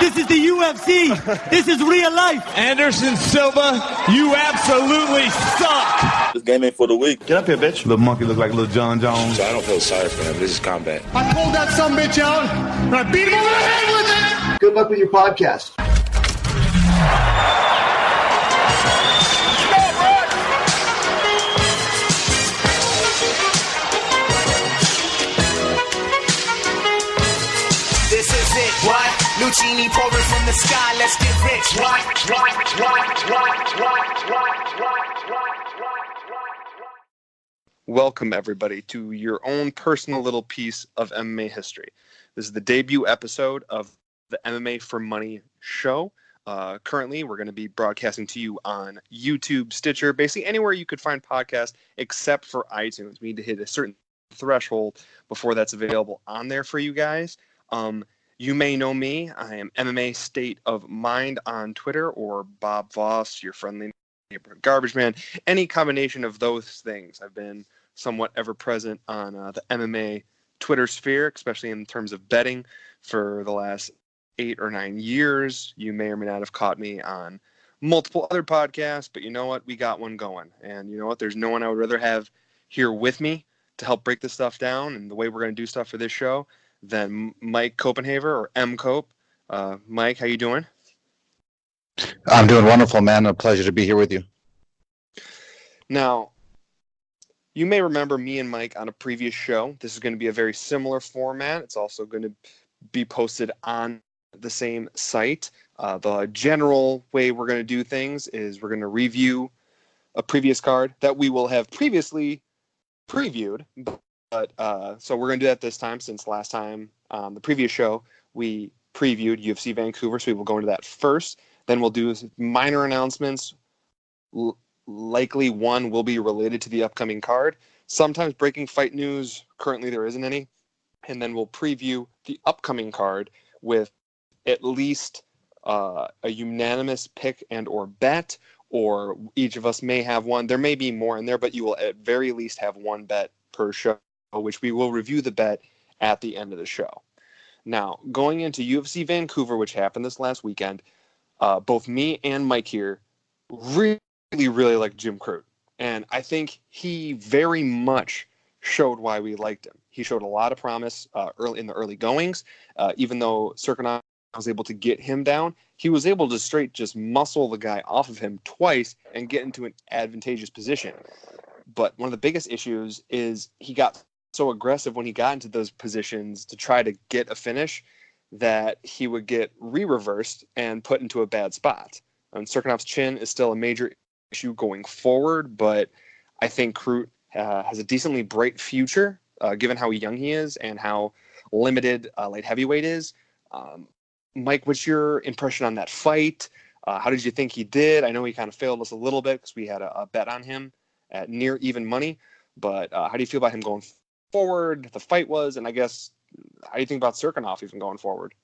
This is the UFC. This is real life. Anderson Silva, you absolutely suck. This game ain't for the weak. Get up here, bitch. Little monkey look like little John Jones. So I don't feel sorry for him. This is combat. I pulled that sumbitch out, and I beat him over the head with it. Good luck with your podcast. This is it, what? New genie pouring from the sky, let's get rich, what? Welcome, everybody, to your own personal little piece of MMA history. This is the debut episode of the MMA for Money show. Currently, we're going to be broadcasting to you on YouTube, Stitcher, basically anywhere you could find podcasts except for iTunes. We need to hit a certain threshold before that's available on there for you guys. You may know me. I am MMA State of Mind on Twitter, or Bob Voss, your friendly neighborhood garbage man. Any combination of those things. I've been somewhat ever present on the MMA Twitter sphere, especially in terms of betting for the last 8 or 9 years. You may or may not have caught me on multiple other podcasts, but you know what? We got one going. And you know what? There's no one I would rather have here with me to help break this stuff down and the way we're going to do stuff for this show than Mike Copenhaver, or M. Cope. Mike, how you doing? I'm doing wonderful, man. A pleasure to be here with you. Now, you may remember me and Mike on a previous show. This is going to be a very similar format. It's also going to be posted on the same site. The general way we're going to do things is we're going to review a previous card that we will have previously previewed. But so we're going to do that this time, since last time, the previous show, we previewed UFC Vancouver, so we will go into that first. Then we'll do minor announcements. Likely one will be related to the upcoming card. Sometimes breaking fight news. Currently there isn't any. And then we'll preview the upcoming card with at least a unanimous pick and or bet, or each of us may have one. There may be more in there, but you will at very least have one bet per show, which we will review the bet at the end of the show. Now, going into UFC Vancouver, which happened this last weekend, both me and Mike here really like Jim Crute. And I think he very much showed why we liked him. He showed a lot of promise early in the early goings. Even though Serkinov was able to get him down, he was able to straight just muscle the guy off of him twice and get into an advantageous position. But one of the biggest issues is he got so aggressive when he got into those positions to try to get a finish that he would get re-reversed and put into a bad spot. Serkinov's chin is still a major issue going forward, but I think Crute has a decently bright future, given how young he is and how limited light heavyweight is. Mike, what's your impression on that fight? How did you think he did? I know he kind of failed us a little bit because we had a bet on him at near even money, but how do you feel about him going forward? The fight was, and I guess, how do you think about Serkinov even going forward?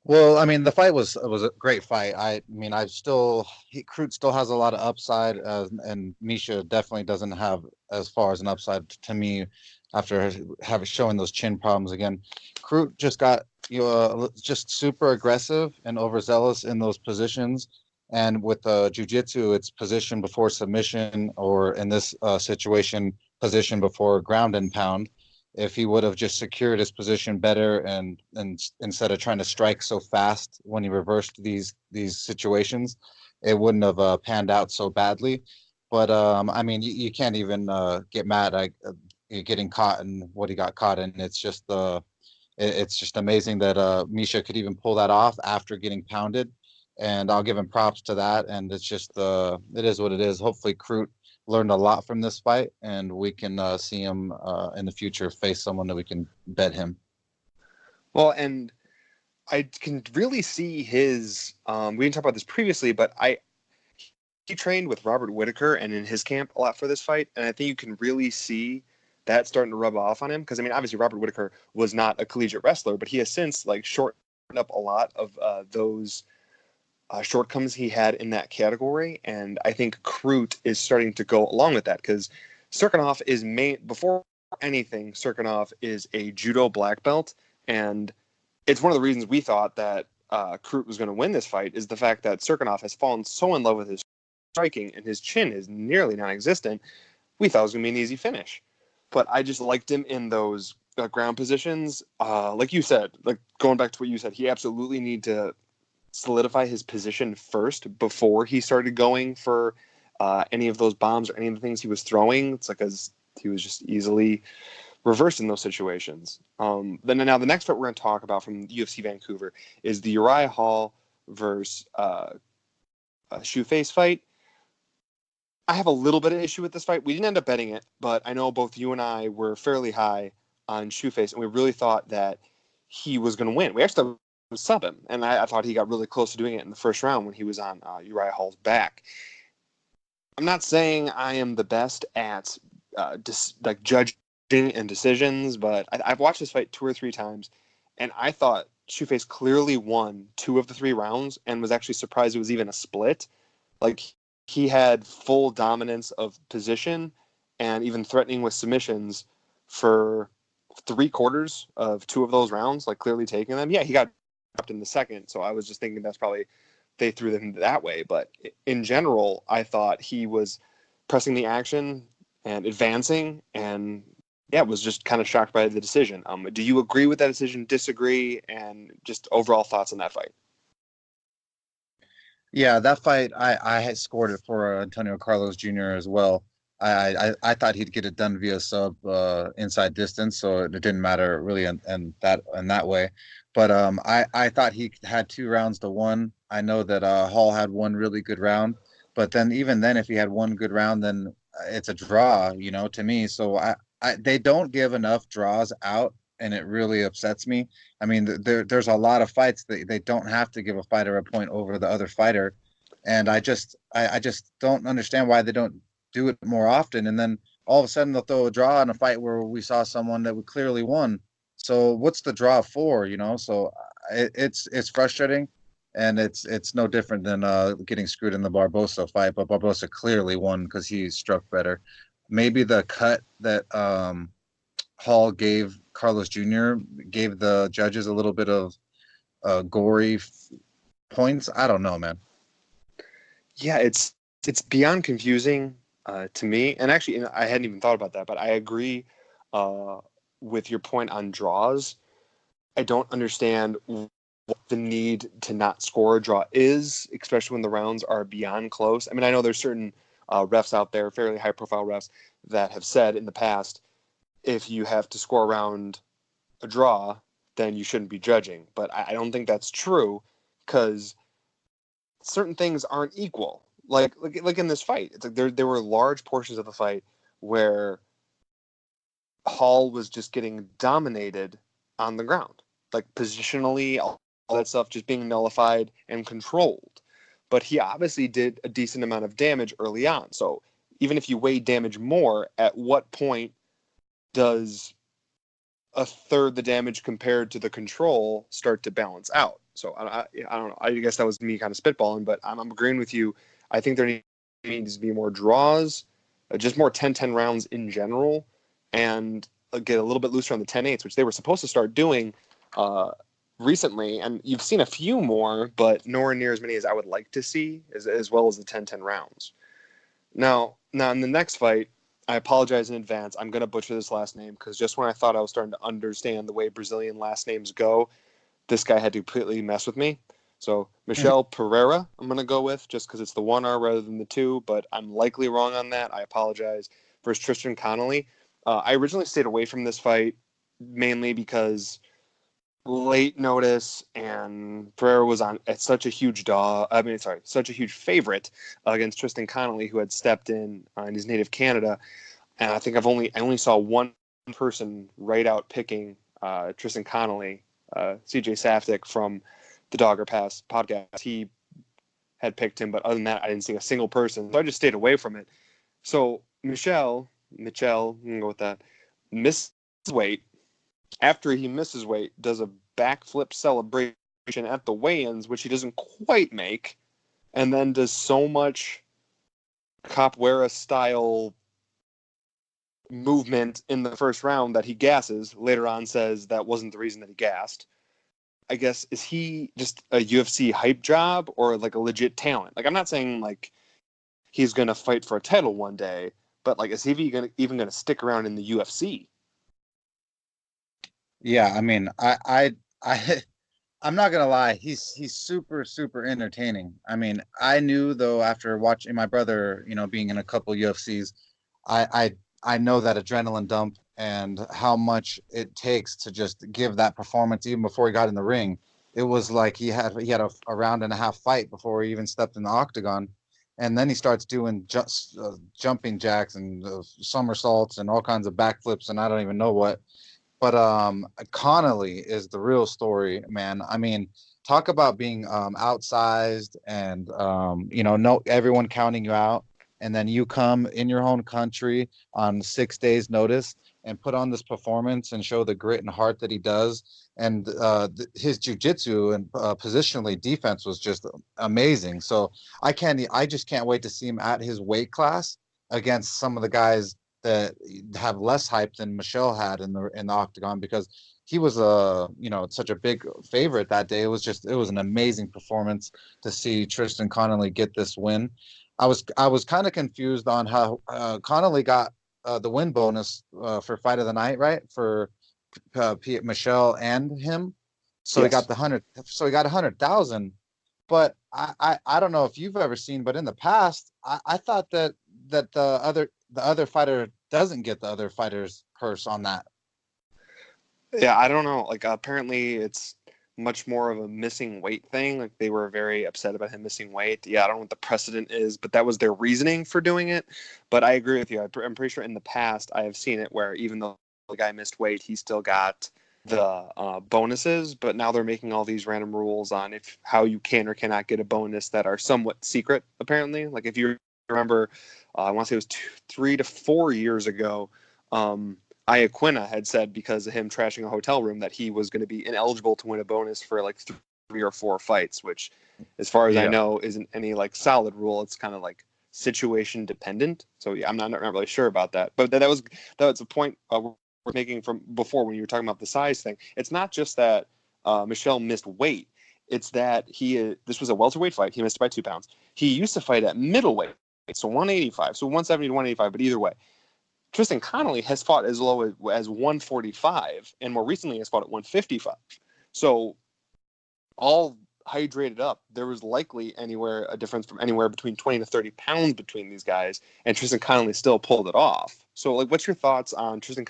Well, I mean, the fight was a great fight. Crute still has a lot of upside, and Misha definitely doesn't have as far as an upside to me after showing those chin problems again. Crute just got just super aggressive and overzealous in those positions. And with jiu-jitsu, it's position before submission, or in this situation, position before ground and pound. If he would have just secured his position better and instead of trying to strike so fast when he reversed these situations, it wouldn't have panned out so badly. But I mean, you can't even get mad at getting caught in what he got caught in. It's just amazing that Misha could even pull that off after getting pounded. And I'll give him props to that. And it's just, it is what it is. Hopefully Crute learned a lot from this fight, and we can see him in the future face someone that we can bet him. Well, and I can really see his, we didn't talk about this previously, but he trained with Robert Whitaker and in his camp a lot for this fight. And I think you can really see that starting to rub off on him. Because, I mean, obviously Robert Whitaker was not a collegiate wrestler, but he has since shortened up a lot of those shortcomings he had in that category. And I think Crute is starting to go along with that, because Serkinov is before anything, Serkinov is a judo black belt. And it's one of the reasons we thought that Crute was going to win this fight is the fact that Serkinov has fallen so in love with his striking and his chin is nearly non-existent. We thought it was going to be an easy finish. But I just liked him in those ground positions. Like you said, like going back to what you said, he absolutely needed to solidify his position first before he started going for any of those bombs or any of the things he was throwing. It's like as he was just easily reversed in those situations. Then now the next fight we're going to talk about from UFC Vancouver is the Uriah Hall versus Shoeface fight. I have a little bit of issue with this fight. We didn't end up betting it, but I know both you and I were fairly high on Shoeface, and we really thought that he was going to win. We actually sub him, and I thought he got really close to doing it in the first round when he was on Uriah Hall's back. I'm not saying I am the best at judging and decisions, but I've watched this fight 2 or 3 times, and I thought Shoeface clearly won 2 of the 3 rounds and was actually surprised it was even a split. Like, he had full dominance of position and even threatening with submissions for 3/4 of 2 of those rounds, like clearly taking them. Yeah, he got dropped in the second, so I was just thinking that's probably they threw them that way. But in general, I thought he was pressing the action and advancing, and yeah, was just kind of shocked by the decision. Do you agree with that decision, disagree, and just overall thoughts on that fight? Yeah, that fight, I had scored it for Antonio Carlos Jr. as well. I thought he'd get it done via sub inside distance, so it didn't matter really in that way. But I thought he had 2 rounds to 1. I know that Hall had 1 really good round, but then even then, if he had 1 good round, then it's a draw, to me. So they don't give enough draws out, and it really upsets me. I mean, there's a lot of fights that they don't have to give a fighter a point over the other fighter, and I just don't understand why they don't do it more often. And then all of a sudden they'll throw a draw in a fight where we saw someone that we clearly won. So what's the draw for? So it's frustrating, and it's no different than getting screwed in the Barbosa fight. But Barbosa clearly won because he struck better. Maybe the cut that Hall gave Carlos Jr. gave the judges a little bit of gory points. I don't know, man. Yeah, it's beyond confusing to me. And actually, I hadn't even thought about that, but I agree with your point on draws. I don't understand what the need to not score a draw is, especially when the rounds are beyond close. I mean, I know there's certain refs out there, fairly high-profile refs, that have said in the past, if you have to score around a draw, then you shouldn't be judging. But I don't think that's true, because certain things aren't equal. Like in this fight, it's like there were large portions of the fight where Hall was just getting dominated on the ground, like positionally, all that stuff just being nullified and controlled. But he obviously did a decent amount of damage early on. So even if you weigh damage more, at what point does a third the damage compared to the control start to balance out? So I don't know. I guess that was me kind of spitballing, but I'm agreeing with you. I think there needs to be more draws, just more 10-10 rounds in general, and get a little bit looser on the 10-8s, which they were supposed to start doing recently. And you've seen a few more, but nowhere near as many as I would like to see, as well as the 10-10 rounds. Now in the next fight, I apologize in advance. I'm going to butcher this last name, because just when I thought I was starting to understand the way Brazilian last names go, this guy had to completely mess with me. So Michel Pereira, I'm going to go with, just because it's the 1R rather than the 2, but I'm likely wrong on that. I apologize. Versus Tristan Connolly. I originally stayed away from this fight mainly because late notice, and Pereira was on at such a huge such a huge favorite against Tristan Connolly, who had stepped in his native Canada. And I think I only saw one person right out picking Tristan Connolly, CJ Safdie from the Dogger Pass podcast. He had picked him, but other than that, I didn't see a single person. So I just stayed away from it. So Mitchell, I'm gonna go with that, misses weight. After he misses weight, does a backflip celebration at the weigh-ins, which he doesn't quite make, and then does so much capoeira style movement in the first round that he gasses. Later on says that wasn't the reason that he gassed. I guess, is he just a UFC hype job or like a legit talent? Like, I'm not saying like he's going to fight for a title one day, but like, is he even going to stick around in the UFC? Yeah, I mean, I I'm not gonna lie, he's super entertaining. I mean, I knew though after watching my brother, being in a couple UFCs, I know that adrenaline dump and how much it takes to just give that performance even before he got in the ring. It was like he had a round and a half fight before he even stepped in the octagon, and then he starts doing just jumping jacks and somersaults and all kinds of backflips and I don't even know what. But Connolly is the real story, man. I mean, talk about being outsized and no everyone counting you out, and then you come in your own country on 6 days' notice and put on this performance and show the grit and heart that he does. And his jujitsu and positionally defense was just amazing. So I just can't wait to see him at his weight class against some of the guys that have less hype than Michelle had in the octagon, because he was such a big favorite that day. It was an amazing performance to see Tristan Connolly get this win. I was kind of confused on how Connolly got the win bonus for fight of the night, right? For Michelle and him. So he got Yes. the 100. So he got 100,000. But I don't know if you've ever seen, but in the past, I thought that the other fighter doesn't get the other fighter's purse on that. Yeah, I don't know. Like, apparently it's much more of a missing weight thing. Like, they were very upset about him missing weight. Yeah, I don't know what the precedent is, but that was their reasoning for doing it. But I agree with you. I'm pretty sure in the past I have seen it where even though the guy missed weight, he still got the bonuses. But now they're making all these random rules on if how you can or cannot get a bonus that are somewhat secret. Apparently, like if you remember, I want to say it was 3 to 4 years ago. Iaquinta had said because of him trashing a hotel room that he was going to be ineligible to win a bonus for like 3 or 4 fights, which, as far as I Yeah. know, isn't any like solid rule. It's kind of like situation dependent. So yeah, I'm not really sure about that. But that was a point we're making from before when you were talking about the size thing. It's not just that Michelle missed weight. It's that this was a welterweight fight. He missed by 2 pounds. He used to fight at middleweight, so 185, so 170 to 185. But either way, Tristan Connolly has fought as low as 145 and more recently has fought at 155. So all hydrated up, there was likely a difference from anywhere between 20 to 30 pounds between these guys, and Tristan Connolly still pulled it off. So, like, what's your thoughts on Tristan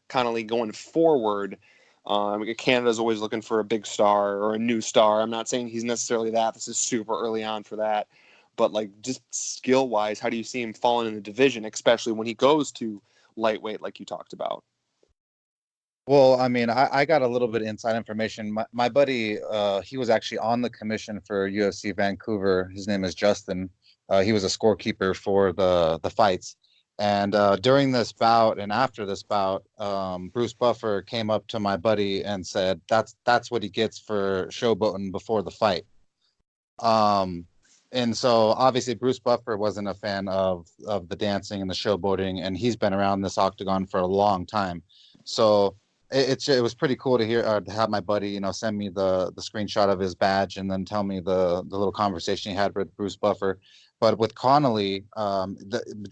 Connolly going forward? Canada's always looking for a big star or a new star. I'm not saying he's necessarily that. This is super early on for that. But, like, just skill-wise, how do you see him falling in the division, especially when he goes to lightweight like you talked about? Well, I mean, I got a little bit of inside information. My buddy, he was actually on the commission for UFC Vancouver. His name is Justin. He was a scorekeeper for the fights. And during this bout and after this bout, Bruce Buffer came up to my buddy and said, "That's what he gets for showboating before the fight." And so obviously Bruce Buffer wasn't a fan of the dancing and the showboating, and he's been around this octagon for a long time. So it was pretty cool to hear to have my buddy send me the screenshot of his badge and then tell me the little conversation he had with Bruce Buffer. But with Connolly,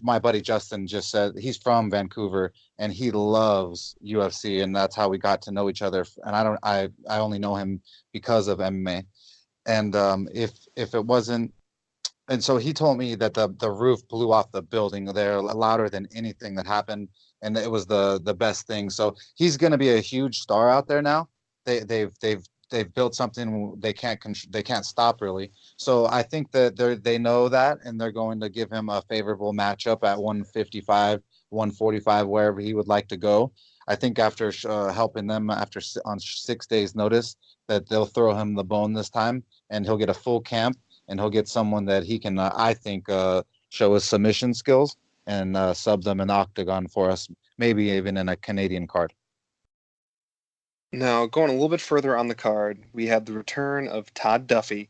my buddy Justin just said he's from Vancouver and he loves UFC, and that's how we got to know each other. And I only know him because of MMA. And if it wasn't, and so he told me that the roof blew off the building there louder than anything that happened, and it was the best thing. So he's going to be a huge star out there now. They've built something they can't stop really. So I think that they know that, and they're going to give him a favorable matchup at 155, 145, wherever he would like to go. I think after helping them on 6 days' notice, that they'll throw him the bone this time, and he'll get a full camp, and he'll get someone that he can, I think, show his submission skills and sub them in octagon for us, maybe even in a Canadian card. Now, going a little bit further on the card, we have the return of Todd Duffy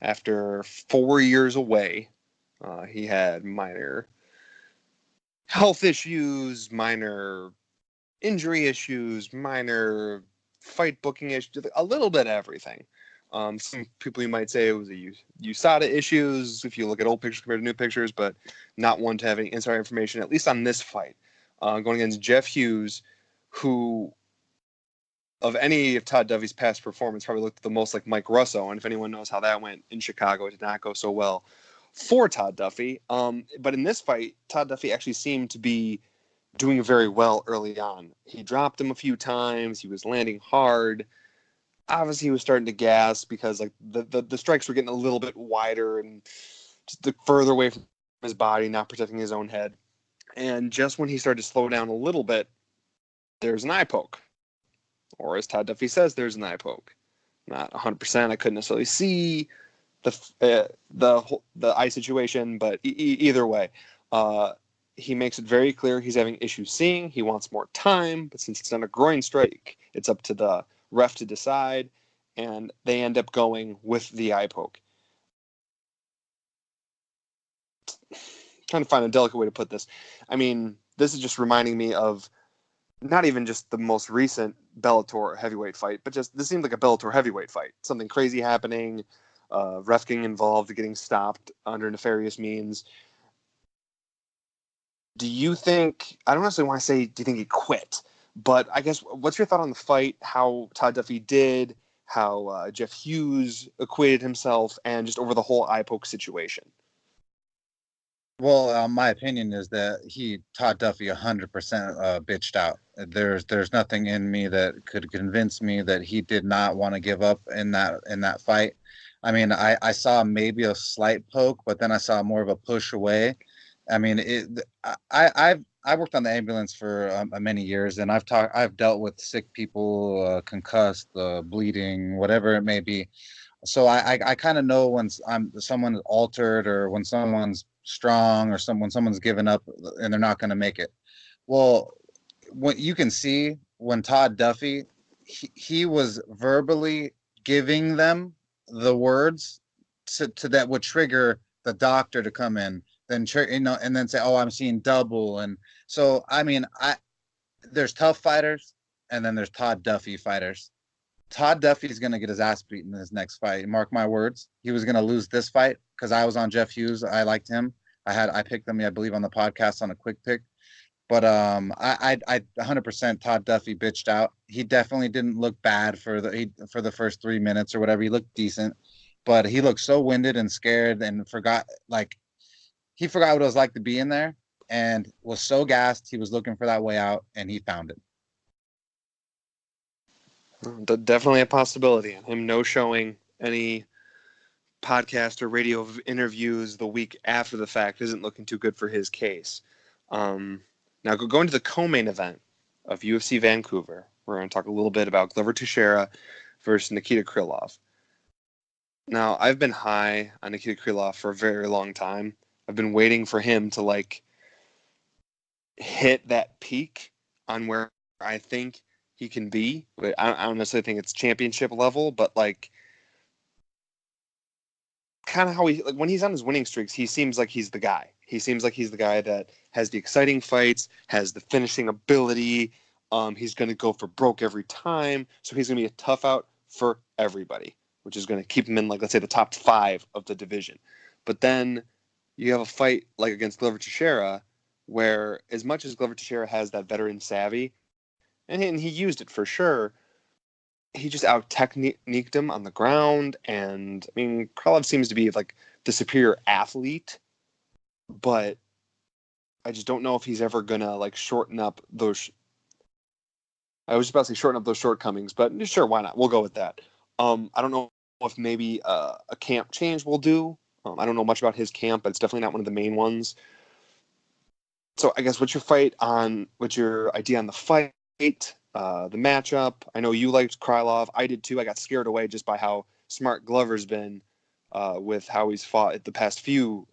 after 4 years away. He had minor health issues, minor injury issues, minor fight booking issues, a little bit of everything. Some people you might say it was a USADA issues if you look at old pictures compared to new pictures, but not one to have any insider information, at least on this fight. Going against Jeff Hughes, who, of any of Todd Duffy's past performance, probably looked the most like Mike Russo. And if anyone knows how that went in Chicago, it did not go so well for Todd Duffy. But in this fight, Todd Duffy actually seemed to be doing very well early on. He dropped him a few times. He was landing hard. Obviously, he was starting to gas because like the strikes were getting a little bit wider and just further away from his body, not protecting his own head. And just when he started to slow down a little bit, there's an eye poke. Or as Todd Duffy says, there's an eye poke. Not 100%. I couldn't necessarily see the eye situation, but either way, he makes it very clear he's having issues seeing. He wants more time, but since it's not a groin strike, it's up to the ref to decide, and they end up going with the eye poke. Trying to find a delicate way to put this. I mean, this is just reminding me of not even just the most recent Bellator heavyweight fight, but just this seemed like a Bellator heavyweight fight. Something crazy happening, ref getting involved, getting stopped under nefarious means. Do you think, I don't necessarily want to say, do you think he quit? But I guess, what's your thought on the fight, how Todd Duffy did, how Jeff Hughes acquitted himself, and just over the whole eye poke situation? Well, my opinion is that Todd Duffy 100% bitched out. There's nothing in me that could convince me that he did not want to give up in that fight. I mean, I saw maybe a slight poke, but then I saw more of a push away. I mean, I worked on the ambulance for many years, and I've dealt with sick people, concussed, bleeding, whatever it may be. So I kind of know when someone is altered, or when someone's strong, or when someone's given up and they're not going to make it. Well, what you can see when Todd Duffy, he was verbally giving them the words to that would trigger the doctor to come in, then and then say, "Oh, I'm seeing double." And so, I mean, there's tough fighters, and then there's Todd Duffy fighters. Todd Duffy's going to get his ass beaten in his next fight. Mark my words. He was going to lose this fight because I was on Jeff Hughes. I liked him. I picked him, I believe, on the podcast on a quick pick. But I 100% Todd Duffy bitched out. He definitely didn't look bad for the first 3 minutes or whatever. He looked decent, but he looked so winded and scared and forgot what it was like to be in there, and was so gassed. He was looking for that way out, and he found it. Definitely a possibility. Him no showing any podcast or radio interviews the week after the fact isn't looking too good for his case. Now, going to the co-main event of UFC Vancouver, we're going to talk a little bit about Glover Teixeira versus Nikita Krylov. Now, I've been high on Nikita Krylov for a very long time. I've been waiting for him to hit that peak on where I think he can be. But I don't necessarily think it's championship level, but kind of how when he's on his winning streaks, he seems like he's the guy. He seems like he's the guy that has the exciting fights, has the finishing ability. He's going to go for broke every time. So he's going to be a tough out for everybody, which is going to keep him in, let's say, the top 5 of the division. But then you have a fight against Glover Teixeira, where as much as Glover Teixeira has that veteran savvy, and he used it for sure, he just out-techniqued him on the ground. And, I mean, Krylov seems to be, the superior athlete, but I just don't know if he's ever going to, shorten up those... I was about to say shorten up those shortcomings, but sure, why not? We'll go with that. I don't know if maybe a camp change will do. I don't know much about his camp, but it's definitely not one of the main ones. So I guess what's your idea on the fight, the matchup? I know you liked Krylov. I did too. I got scared away just by how smart Glover's been with how he's fought at the past few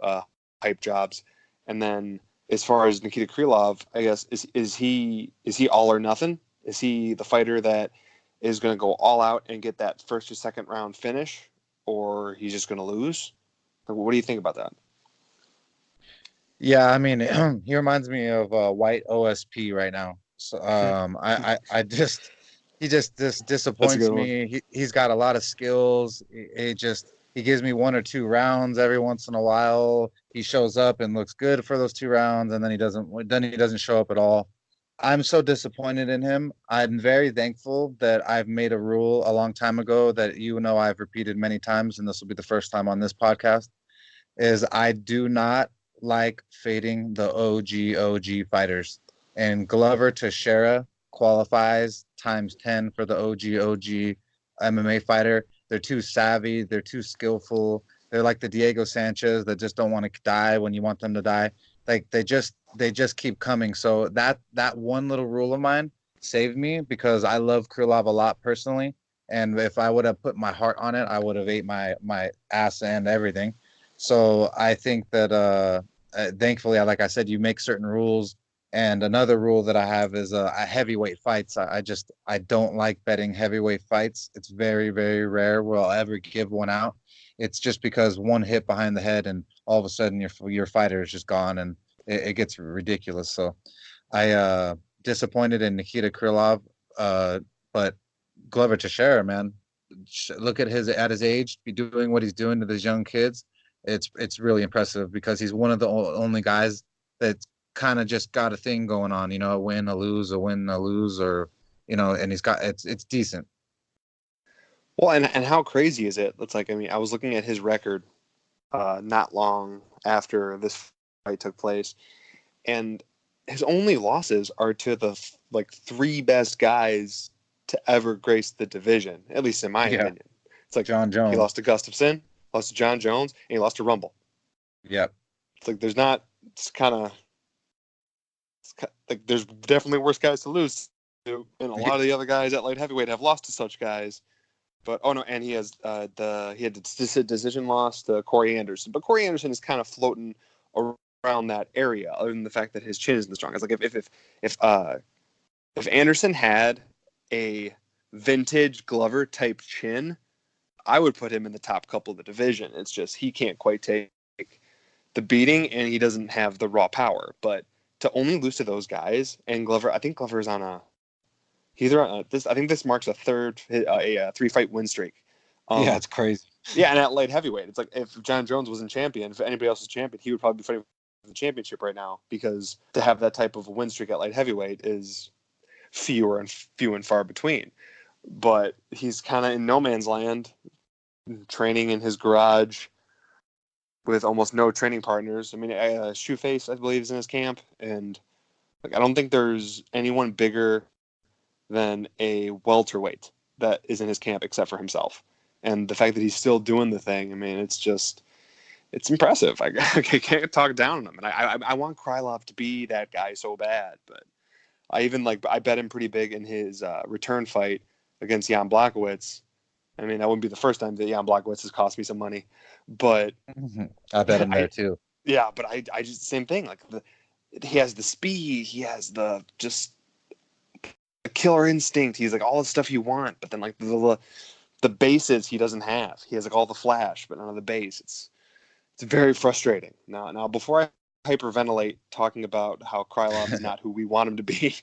hype jobs. And then as far as Nikita Krylov, I guess, is he all or nothing? Is he the fighter that is going to go all out and get that first or second round finish, or he's just going to lose? What do you think about that? Yeah, I mean, he reminds me of White OSP right now. So I just he just disappoints me. He's got a lot of skills. He gives me 1 or 2 rounds every once in a while. He shows up and looks good for those 2 rounds, and then he doesn't show up at all. I'm so disappointed in him. I'm very thankful that I've made a rule a long time ago that I've repeated many times, and this will be the first time on this podcast, is I do not like fading the OG fighters. And Glover Teixeira qualifies times 10 for the OG MMA fighter. They're too savvy. They're too skillful. They're like the Diego Sanchez that just don't want to die when you want them to die. Like they just keep coming. So that one little rule of mine saved me because I love Krylov a lot personally. And if I would have put my heart on it, I would have ate my ass and everything. So I think that thankfully, like I said, you make certain rules. And another rule that I have is heavyweight fights. I don't like betting heavyweight fights. It's very, very rare where I'll ever give one out. It's just because one hit behind the head and all of a sudden your fighter is just gone and it gets ridiculous. So I disappointed in Nikita Krylov, but Glover Teixeira, man, look at his age, be doing what he's doing to these young kids. It's really impressive because he's one of the only guys that's kind of just got a thing going on, a win, a lose, or and he's got it's decent. Well, and how crazy is it? It's like, I mean, I was looking at his record not long after this fight took place, and his only losses are to the 3 best guys to ever grace the division, at least in my opinion. It's like John Jones. He lost to Gustafsson, lost to John Jones, and he lost to Rumble. Yep. It's like there's definitely worse guys to lose to, and a lot of the other guys at light heavyweight have lost to such guys. But and he has he had the decision loss to Corey Anderson, but Corey Anderson is kind of floating around that area, other than the fact that his chin isn't the strongest. Like if Anderson had a vintage Glover type chin, I would put him in the top couple of the division. It's just he can't quite take the beating, and he doesn't have the raw power. But to only lose to those guys, and Glover, I think Glover's on I think this marks a 3-fight win streak. Yeah, it's crazy. Yeah, and at light heavyweight, it's like if John Jones wasn't champion, if anybody else was champion, he would probably be fighting for the championship right now, because to have that type of a win streak at light heavyweight is few and far between. But he's kind of in no man's land, training in his garage with almost no training partners. I mean, Shoeface, I believe, is in his camp, and I don't think there's anyone bigger than a welterweight that is in his camp except for himself. And the fact that he's still doing the thing, I mean, it's impressive. I can't talk down on him. And I want Krylov to be that guy so bad, but I bet him pretty big in his return fight against Jan Blachowicz. I mean, that wouldn't be the first time that Jan Blachowicz has cost me some money, but I bet him there too. Yeah, but I just same thing. Like he has the speed, he has the killer instinct. He's like all the stuff you want, but then like the bases he doesn't have. He has like all the flash, but none of the base. It's very frustrating. Now before I hyperventilate talking about how Krylov is not who we want him to be,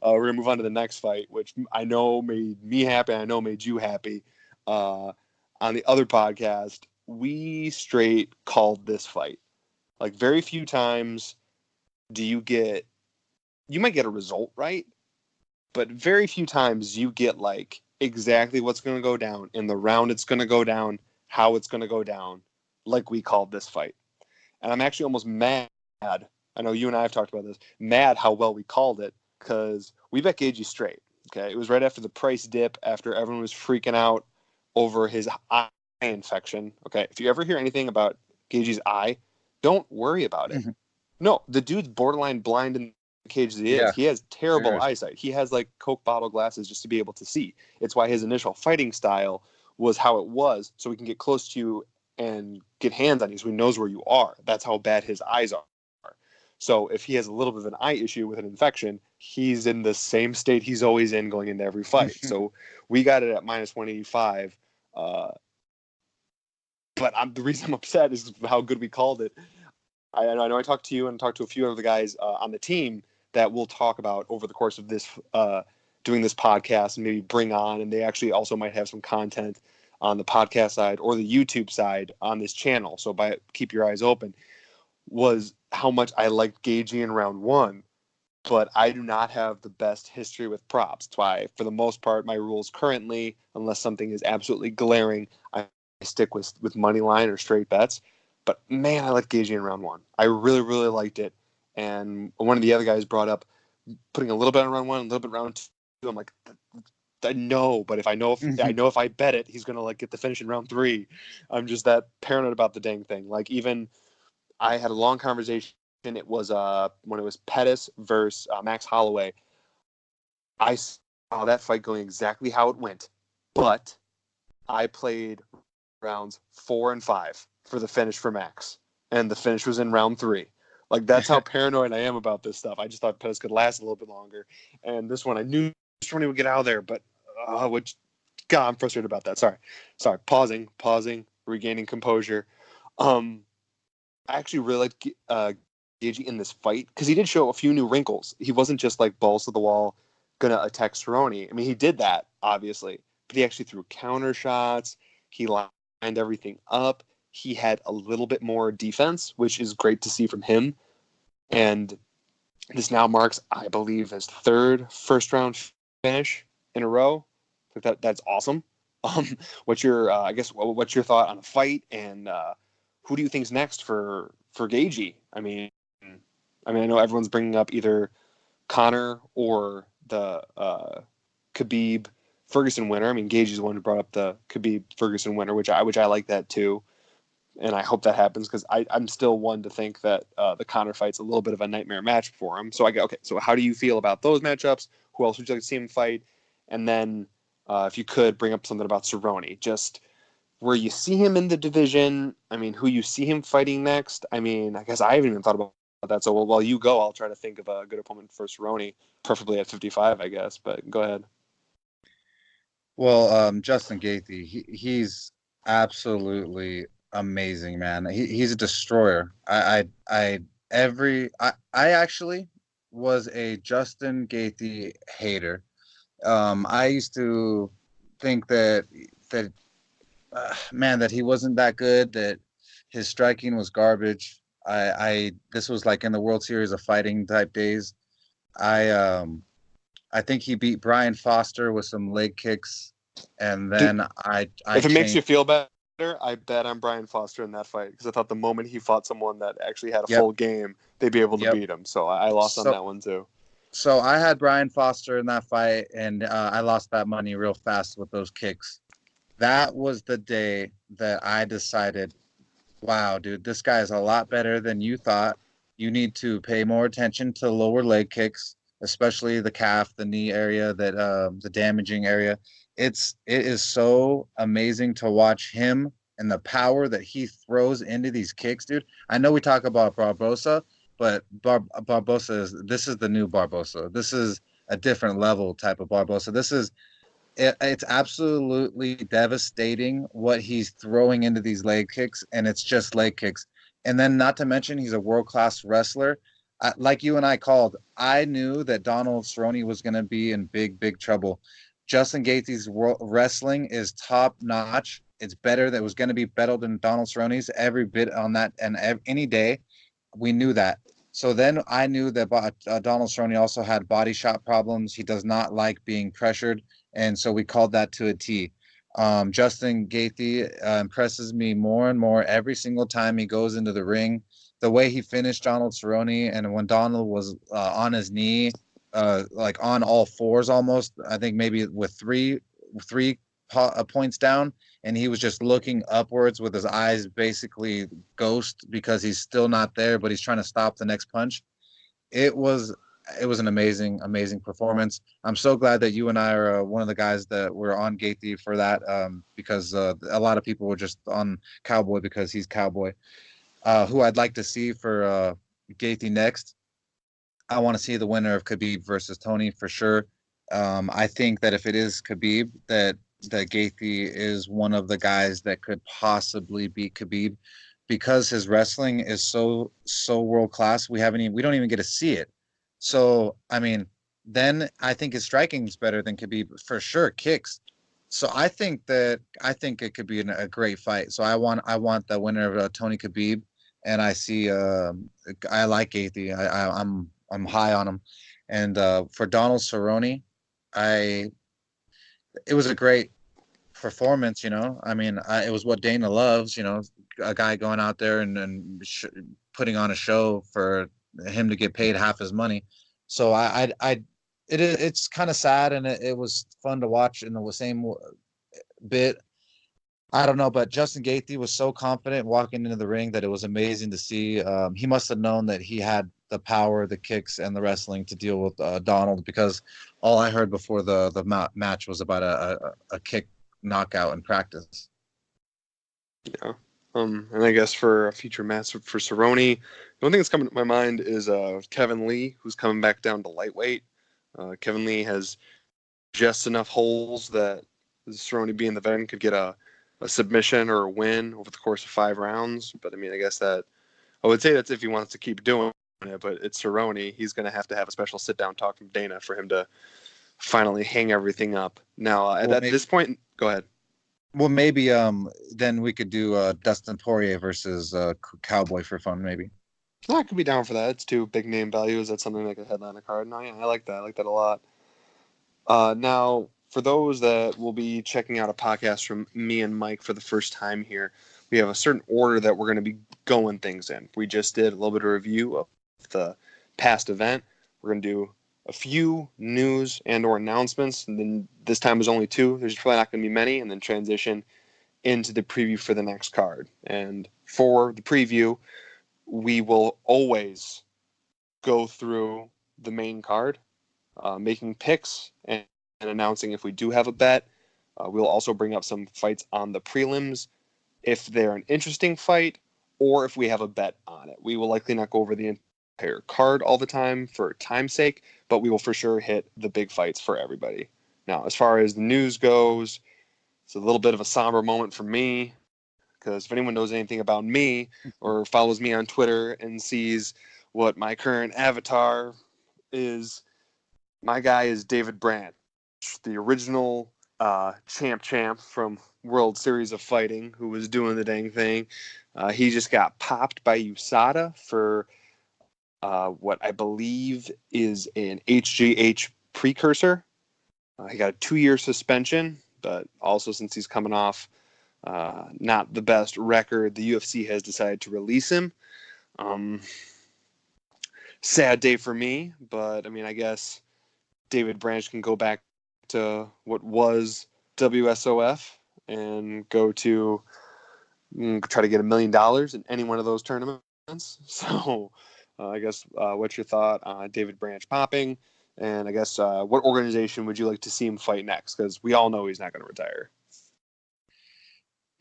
we're gonna move on to the next fight, which I know made me happy. I know made you happy. On the other podcast, we straight called this fight. Like very few times you might get a result right, but very few times you get like exactly what's going to go down in the round it's going to go down, how it's going to go down, like we called this fight. And I'm actually almost mad. I know you and I have talked about this. Mad how well we called it, because we bet Gaethje straight. Okay, it was right after the price dip, after everyone was freaking out over his eye infection. Okay, if you ever hear anything about Gaethje's eye, don't worry about it. Mm-hmm. No, the dude's borderline blind in the cage as he is. Yeah. He has terrible eyesight. He has like Coke bottle glasses just to be able to see. It's why his initial fighting style was how it was, so we can get close to you and get hands on you so he knows where you are. That's how bad his eyes are. So if he has a little bit of an eye issue with an infection, he's in the same state he's always in going into every fight. So we got it at minus 185. But the reason I'm upset is how good we called it. I know I talked to you and talked to a few of the guys on the team that we'll talk about over the course of doing this podcast and maybe bring on, and they actually also might have some content on the podcast side or the YouTube side on this channel. So keep your eyes open, was how much I liked Gaethje in round one, but I do not have the best history with props. That's why, for the most part, my rules currently, unless something is absolutely glaring, I stick with money line or straight bets. But man, I liked Gaethje in round one. I really, really liked it. And one of the other guys brought up putting a little bit on round one, a little bit round two. I'm like, I know, but if I know if I bet it, he's gonna get the finish in round three. I'm just that paranoid about the dang thing. Like, even I had a long conversation. It was when it was Pettis versus Max Holloway. I saw that fight going exactly how it went, but I played rounds 4 and 5 for the finish for Max, and the finish was in round 3. Like, that's how paranoid I am about this stuff. I just thought Pettis could last a little bit longer, and this one I knew Cerrone would get out of there, but God, I'm frustrated about that. Sorry. Pausing, regaining composure. I actually really liked Gaethje in this fight because he did show a few new wrinkles. He wasn't just like balls to the wall, gonna attack Cerrone. I mean, he did that obviously, but he actually threw counter shots. He lined everything up. He had a little bit more defense, which is great to see from him. And this now marks, I believe, his third first round finish in a row. That's awesome. What's your thought on the fight, and who do you think's next for Gaethje? I mean, I know everyone's bringing up either Conor or the Khabib Ferguson winner. I mean, Gaethje's the one who brought up the Khabib Ferguson winner, which I like that too, and I hope that happens because I'm still one to think that the Conor fight's a little bit of a nightmare match for him. So so how do you feel about those matchups? Who else would you like to see him fight? And then if you could bring up something about Cerrone, just where you see him in the division. I mean, who you see him fighting next. I mean, I guess I haven't even thought about that. So while you go, I'll try to think of a good opponent for Cerrone, preferably at 55, I guess. But go ahead. Well, Justin Gaethje, he's absolutely amazing, man. He's a destroyer. I actually was a Justin Gaethje hater. I used to think that man, that he wasn't that good, that his striking was garbage. This was like in the World Series of Fighting type days. I think he beat Brian Foster with some leg kicks, and then if it makes you feel better, I bet on Brian Foster in that fight because I thought the moment he fought someone that actually had a full game, they'd be able to beat him. So I lost on that one too. So I had Brian Foster in that fight, and I lost that money real fast with those kicks. That was the day that I decided, wow, dude, this guy is a lot better than you thought. You need to pay more attention to lower leg kicks, especially the calf, the knee area, that the damaging area. It is so amazing to watch him and the power that he throws into these kicks, dude. I know we talk about Barbosa, but Barbosa this is the new Barbosa. This is a different level type of Barbosa. It's absolutely devastating what he's throwing into these leg kicks, and it's just leg kicks. And then, not to mention, he's a world-class wrestler. Like you and I called, I knew that Donald Cerrone was going to be in big, big trouble. Justin Gaethje's wrestling is top-notch. It's better. That was going to be better than Donald Cerrone's every bit on that, and any day. We knew that. So then I knew that Donald Cerrone also had body shot problems. He does not like being pressured. And so we called that to a T. Justin Gaethje impresses me more and more every single time he goes into the ring. The way he finished Donald Cerrone, and when Donald was on his knee, like on all fours almost, I think maybe with three points down, and he was just looking upwards with his eyes basically ghost because he's still not there, but he's trying to stop the next punch. It was an amazing, amazing performance. I'm so glad that you and I are one of the guys that were on Gaethje for that, because a lot of people were just on Cowboy because he's Cowboy. Who I'd like to see for Gaethje next, I want to see the winner of Khabib versus Tony for sure. I think that if it is Khabib, that Gaethje is one of the guys that could possibly beat Khabib because his wrestling is so world class. We don't even get to see it. So, I mean, then I think his striking is better than Khabib for sure. Kicks. So I think it could be a great fight. So I want the winner of Tony Khabib, and I like Gaethje. I'm high on him, and for Donald Cerrone, I it was a great performance. I mean, it was what Dana loves. A guy going out there and putting on a show for him to get paid half his money. So it's kind of sad, and it was fun to watch in the same bit. I don't know, but Justin Gaethje was so confident walking into the ring that it was amazing to see. He must have known that he had the power, the kicks, and the wrestling to deal with Donald, because all I heard before the match was about a kick knockout in practice. Yeah. And I guess for a future match for Cerrone, the one thing that's coming to my mind is Kevin Lee, who's coming back down to lightweight. Kevin Lee has just enough holes that Cerrone, being the veteran, could get a submission or a win over the course of 5 rounds. But I mean, I guess that I would say that's if he wants to keep doing it. But it's Cerrone. He's going to have a special sit-down talk from Dana for him to finally hang everything up. Now, at this point, go ahead. Well, maybe then we could do Dustin Poirier versus Cowboy for fun, maybe. I could be down for that. It's 2 big name values. That's something like a headliner card. No, yeah, I like that. I like that a lot. Now, for those that will be checking out a podcast from me and Mike for the first time here, we have a certain order that we're going to be going things in. We just did a little bit of review of the past event. We're going to do a few news and or announcements, and then this time was only 2. There's probably not going to be many, and then transition into the preview for the next card. And for the preview, we will always go through the main card, making picks and announcing if we do have a bet. We'll also bring up some fights on the prelims if they're an interesting fight or if we have a bet on it. We will likely not go over the entire card all the time for time's sake, but we will for sure hit the big fights for everybody. Now, as far as the news goes, it's a little bit of a somber moment for me, because if anyone knows anything about me or follows me on Twitter and sees what my current avatar is, my guy is David Branch, the original champ from World Series of Fighting, who was doing the dang thing. He just got popped by USADA for what I believe is an HGH precursor. He got a 2-year suspension, but also since he's coming off not the best record, the UFC has decided to release him. Sad day for me, but I mean, I guess David Branch can go back to what was WSOF and go to try to get $1 million in any one of those tournaments. So I guess what's your thought on David Branch popping? And I guess what organization would you like to see him fight next? Because we all know he's not going to retire.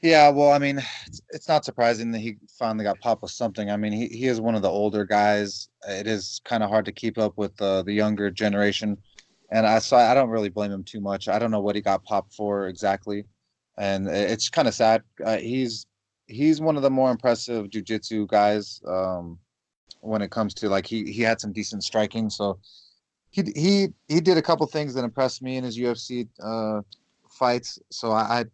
Yeah, well, I mean, it's not surprising that he finally got popped with something. I mean, he is one of the older guys. It is kind of hard to keep up with the younger generation. And I don't really blame him too much. I don't know what he got popped for exactly. And it's kind of sad. He's one of the more impressive jiu-jitsu guys when it comes to, like, he had some decent striking. So he did a couple things that impressed me in his UFC fights. So I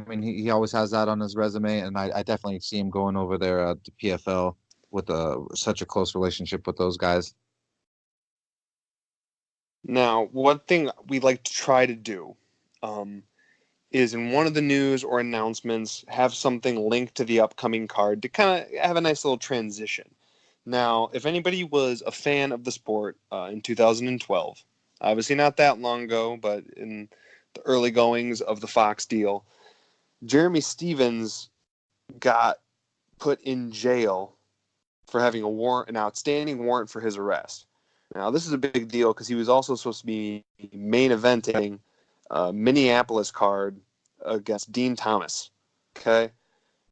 mean, he always has that on his resume, and I definitely see him going over there to PFL with such a close relationship with those guys. Now, one thing we like to try to do is in one of the news or announcements have something linked to the upcoming card to kind of have a nice little transition. Now, if anybody was a fan of the sport in 2012, obviously not that long ago, but in the early goings of the Fox deal, Jeremy Stevens got put in jail for having an outstanding warrant for his arrest. Now, this is a big deal because he was also supposed to be main eventing a Minneapolis card against Dean Thomas. Okay?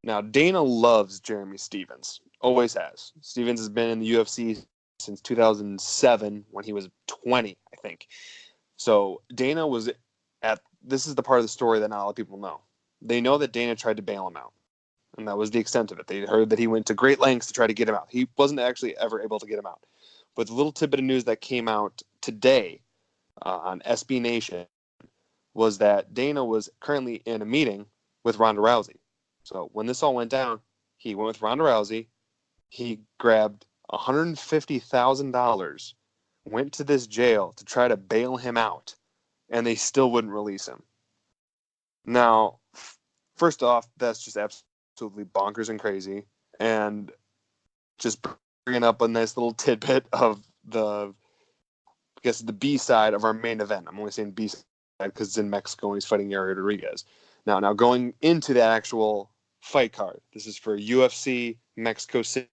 Now, Dana loves Jeremy Stevens. Always has. Stevens has been in the UFC since 2007 when he was 20, I think. So Dana was this is the part of the story that not a lot of people know. They know that Dana tried to bail him out. And that was the extent of it. They heard that he went to great lengths to try to get him out. He wasn't actually ever able to get him out. But the little tidbit of news that came out today on SB Nation was that Dana was currently in a meeting with Ronda Rousey. So when this all went down, he went with Ronda Rousey. He grabbed $150,000, went to this jail to try to bail him out, and they still wouldn't release him. Now, first off, that's just absolutely bonkers and crazy, and just bringing up a nice little tidbit of the B side of our main event. I'm only saying B side because it's in Mexico and he's fighting Yair Rodriguez. Now going into that actual fight card, this is for UFC Mexico City.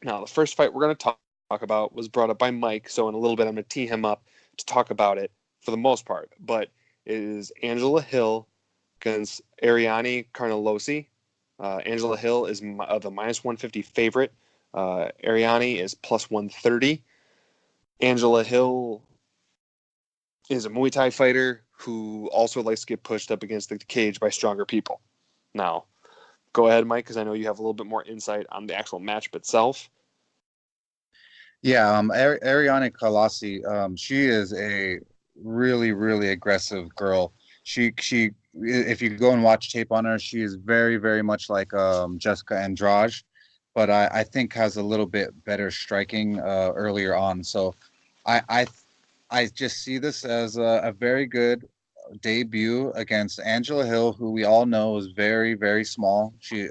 Now, the first fight we're going to talk about was brought up by Mike, so in a little bit I'm going to tee him up to talk about it for the most part. But it is Angela Hill against Ariane Carnelossi. Angela Hill is the minus 150 favorite. Ariane is plus 130. Angela Hill is a Muay Thai fighter who also likes to get pushed up against the cage by stronger people. Now, go ahead, Mike, because I know you have a little bit more insight on the actual matchup itself. Yeah, Ariane Kalasi, she is a really, really aggressive girl. She, if you go and watch tape on her, she is very, very much like Jessica Andrade, but I think has a little bit better striking earlier on. So I just see this as a very good debut against Angela Hill, who we all know is very, very small. She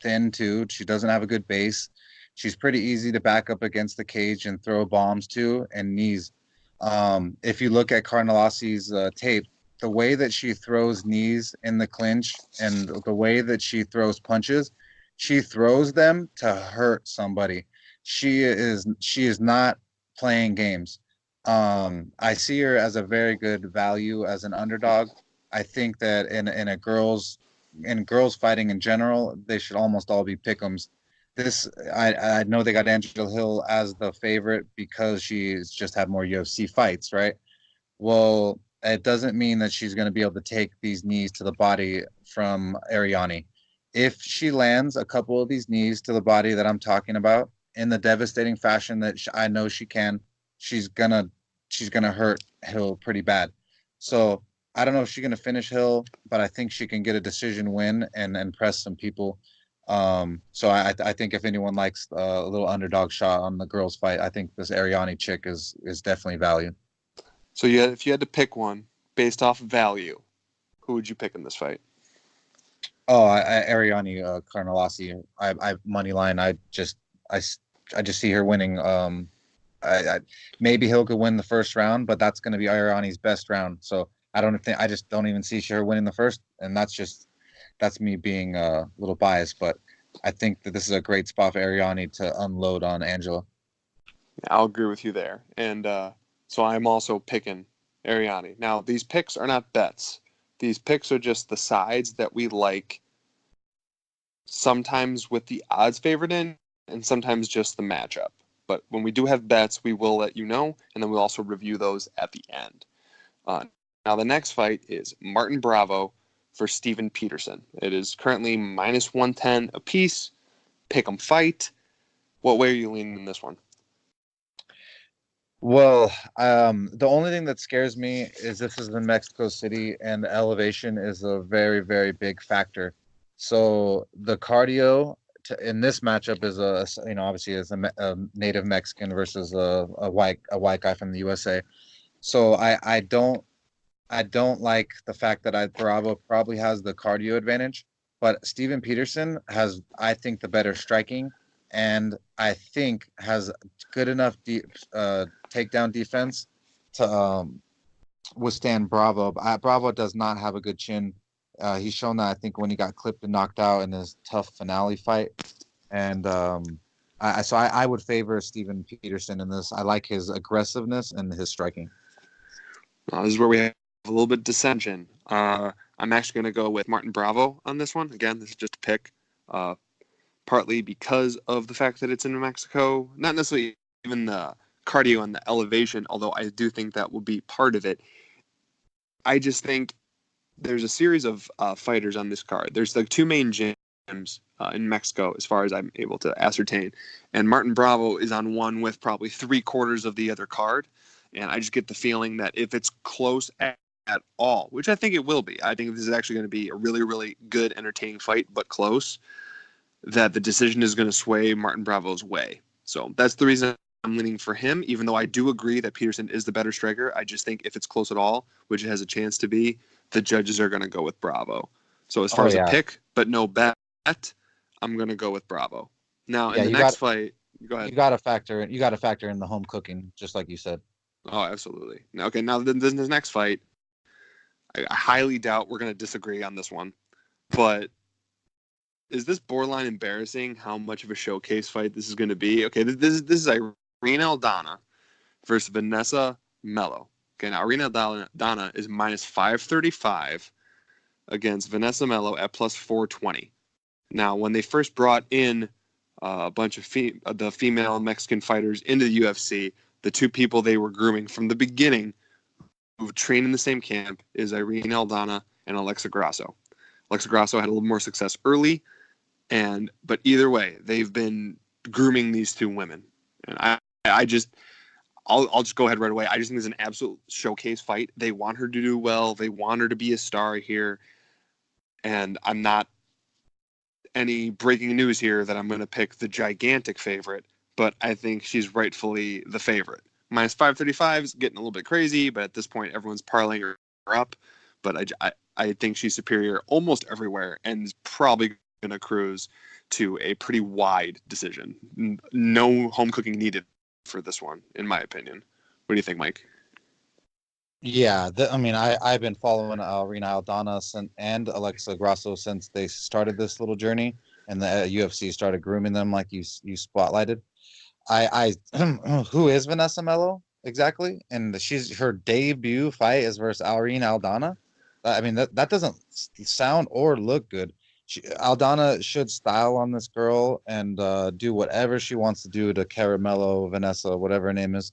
thin too. She doesn't have a good base. She's pretty easy to back up against the cage and throw bombs to and knees. If you look at Carnelosi's tape, the way that she throws knees in the clinch and the way that she throws punches, she throws them to hurt somebody. She is not playing games. I see her as a very good value as an underdog. I think that in girls fighting in general, they should almost all be pick'ems. I know they got Angela Hill as the favorite because she's just had more UFC fights, right? Well, it doesn't mean that she's going to be able to take these knees to the body from Ariane. If she lands a couple of these knees to the body that I'm talking about in the devastating fashion that I know she can, she's gonna hurt Hill pretty bad. So I don't know if she's gonna finish Hill, but I think she can get a decision win and press some people. So I think if anyone likes a little underdog shot on the girls' fight, I think this Ariane chick is definitely value. So if you had to pick one based off value, who would you pick in this fight? Oh, Ariane Carnelossi. I money line. I just see her winning. Maybe Hill could win the first round, but that's going to be Ariane's best round. So I just don't even see her winning the first, and that's me being a little biased, but I think that this is a great spot for Ariane to unload on Angela. I'll agree with you there. And so I'm also picking Ariane. Now, these picks are not bets. These picks are just the sides that we like, sometimes with the odds favored in, and sometimes just the matchup. But when we do have bets, we will let you know, and then we'll also review those at the end. Now, the next fight is Martin Bravo for Steven Peterson. It is currently minus 110 apiece. Pick 'em fight. What way are you leaning in this one? Well, the only thing that scares me is this is in Mexico City, and elevation is a very, very big factor. So the cardio in this matchup is obviously is a native Mexican versus a white guy from the USA. So I don't like the fact that Bravo probably has the cardio advantage, but Steven Peterson has, I think, the better striking, and I think has good enough takedown defense to withstand Bravo. Bravo does not have a good chin. He's shown that, I think, when he got clipped and knocked out in his tough finale fight, and I would favor Steven Peterson in this. I like his aggressiveness and his striking. This is where we have a little bit of dissension. I'm actually going to go with Martin Bravo on this one. Again, this is just a pick, partly because of the fact that it's in Mexico. Not necessarily even the cardio and the elevation, although I do think that will be part of it. I just think there's a series of fighters on this card. There's the two main gyms in Mexico, as far as I'm able to ascertain. And Martin Bravo is on one with probably 3/4 of the other card. And I just get the feeling that if it's close at all, which I think it will be, I think this is actually going to be a really, really good, entertaining fight, but close, that the decision is going to sway Martin Bravo's way. So that's the reason I'm leaning for him, even though I do agree that Peterson is the better striker. I just think if it's close at all, which it has a chance to be, the judges are going to go with Bravo. So as far as a pick, but no bet, I'm going to go with Bravo. Now, in the next fight, go ahead. You got to factor in the home cooking, just like you said. Oh, absolutely. Okay, now this next fight, I highly doubt we're going to disagree on this one, but is this borderline embarrassing how much of a showcase fight this is going to be? Okay, this is Irene Aldana versus Vanessa Mello. Okay, now Irene Aldana is minus 535 against Vanessa Mello at plus 420. Now, when they first brought in a bunch of the female Mexican fighters into the UFC, the two people they were grooming from the beginning who trained in the same camp is Irene Aldana and Alexa Grasso. Alexa Grasso had a little more success early, but either way, they've been grooming these two women. And I'll just go ahead right away. I just think it's an absolute showcase fight. They want her to do well. They want her to be a star here. And I'm not any breaking news here that I'm going to pick the gigantic favorite, but I think she's rightfully the favorite. Minus 535 is getting a little bit crazy, but at this point, everyone's parlaying her up. But I think she's superior almost everywhere and is probably going to cruise to a pretty wide decision. No home cooking needed for this one, in my opinion. What do you think, Mike? Yeah, I've been following Irene Aldana and Alexa Grasso since they started this little journey, and the UFC started grooming them like you spotlighted. Who is Vanessa Mello exactly? And her debut fight is versus Irene Aldana. I mean that doesn't sound or look good. Aldana should style on this girl and do whatever she wants to do to Caramello, Vanessa, whatever her name is.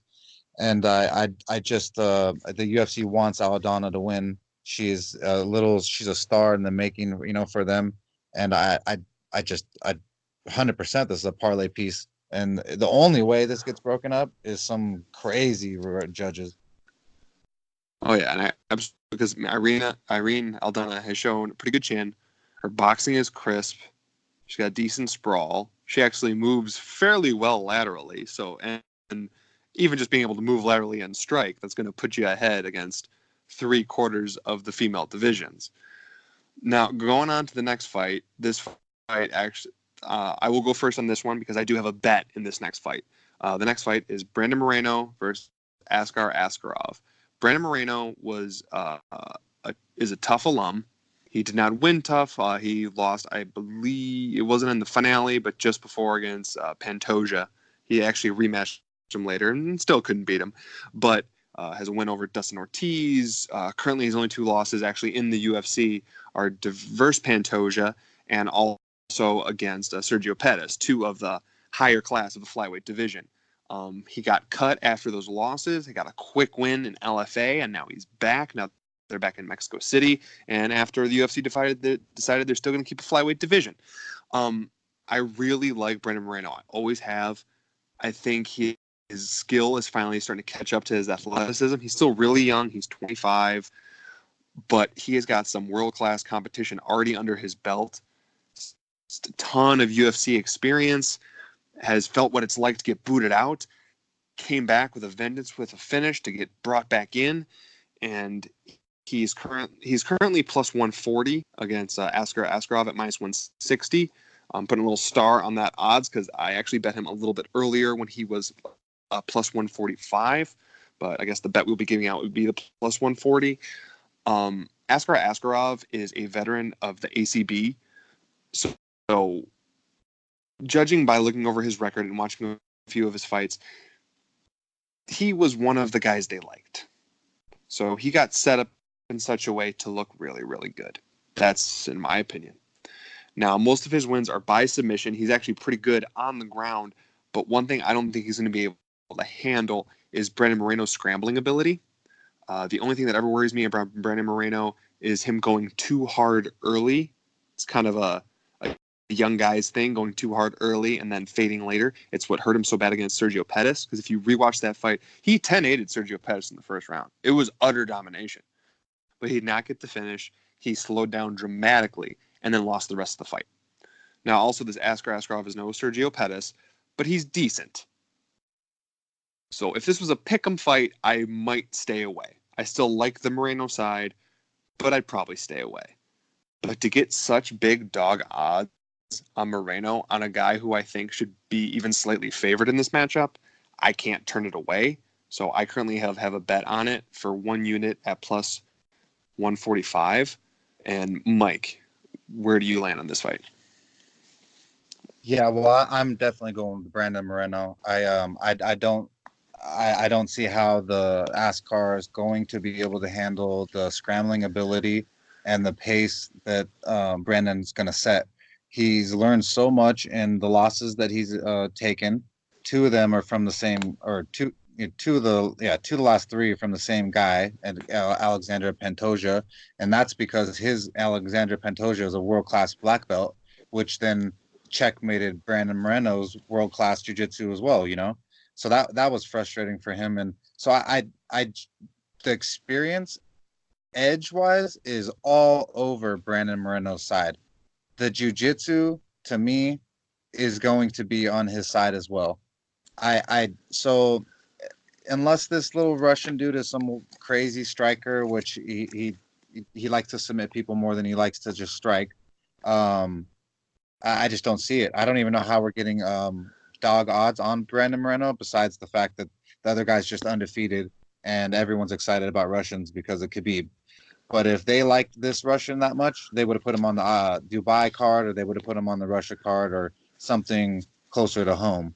And I just the UFC wants Aldana to win. She's a star in the making, for them. And I 100% this is a parlay piece. And the only way this gets broken up is some crazy judges. Oh yeah, and because Irene Aldana has shown a pretty good chin. Her boxing is crisp. She's got decent sprawl. She actually moves fairly well laterally. So and even just being able to move laterally and strike, that's going to put you ahead against 3/4 of the female divisions. Now, going on to the next fight, this fight actually, I will go first on this one because I do have a bet in this next fight. The next fight is Brandon Moreno versus Askar Askarov. Brandon Moreno is a tough alum. He did not win tough. He lost, I believe, it wasn't in the finale, but just before against Pantoja. He actually rematched him later and still couldn't beat him, but has a win over Dustin Ortiz. Currently, his only two losses actually in the UFC are versus Pantoja and also against Sergio Pettis, two of the higher class of the flyweight division. He got cut after those losses. He got a quick win in LFA, and now he's back. Now they're back in Mexico City, and after the UFC decided they're still going to keep a flyweight division. I really like Brandon Moreno. I always have. I think his skill is finally starting to catch up to his athleticism. He's still really young. He's 25, but he has got some world-class competition already under his belt. Just a ton of UFC experience, has felt what it's like to get booted out, came back with a vengeance with a finish to get brought back in, and he's currently plus 140 against Askar Askarov at minus 160. I'm putting a little star on that odds because I actually bet him a little bit earlier when he was plus 145, but I guess the bet we'll be giving out would be the plus 140. Askar Askarov is a veteran of the ACB, so judging by looking over his record and watching a few of his fights, he was one of the guys they liked. So he got set up in such a way to look really, really good. That's in my opinion. Now, most of his wins are by submission. He's actually pretty good on the ground, but one thing I don't think he's going to be able to handle is Brandon Moreno's scrambling ability. The only thing that ever worries me about Brandon Moreno is him going too hard early. It's kind of a young guys thing, going too hard early and then fading later. It's what hurt him so bad against Sergio Pettis, because if you rewatch that fight, he 10-8'd Sergio Pettis in the first round. It was utter domination. But he did not get the finish. He slowed down dramatically and then lost the rest of the fight. Now, also, this Askar Askarov is no Sergio Pettis, but he's decent. So if this was a pick'em fight, I might stay away. I still like the Moreno side, but I'd probably stay away. But to get such big dog odds on Moreno, on a guy who I think should be even slightly favored in this matchup, I can't turn it away. So I currently have a bet on it for 1 unit at plus 145. And Mike, where do you land on this fight? Yeah, well, I'm definitely going with Brandon Moreno. I don't see how the Askar is going to be able to handle the scrambling ability and the pace that Brandon's going to set. He's learned so much in the losses that he's taken. 2 of them are from the same, or two of the last 3 are from the same guy, and Alexander Pantoja, and that's because his Alexander Pantoja is a world-class black belt, which then checkmated Brandon Moreno's world-class jiu-jitsu as well, So that was frustrating for him, and so I the experience edge-wise is all over Brandon Moreno's side. The jiu-jitsu to me is going to be on his side as well. So unless this little Russian dude is some crazy striker, which he likes to submit people more than he likes to just strike. I just don't see it. I don't even know how we're getting dog odds on Brandon Moreno, besides the fact that the other guy's just undefeated and everyone's excited about Russians because of Khabib. But if they liked this Russian that much, they would have put him on the Dubai card, or they would have put him on the Russia card, or something closer to home.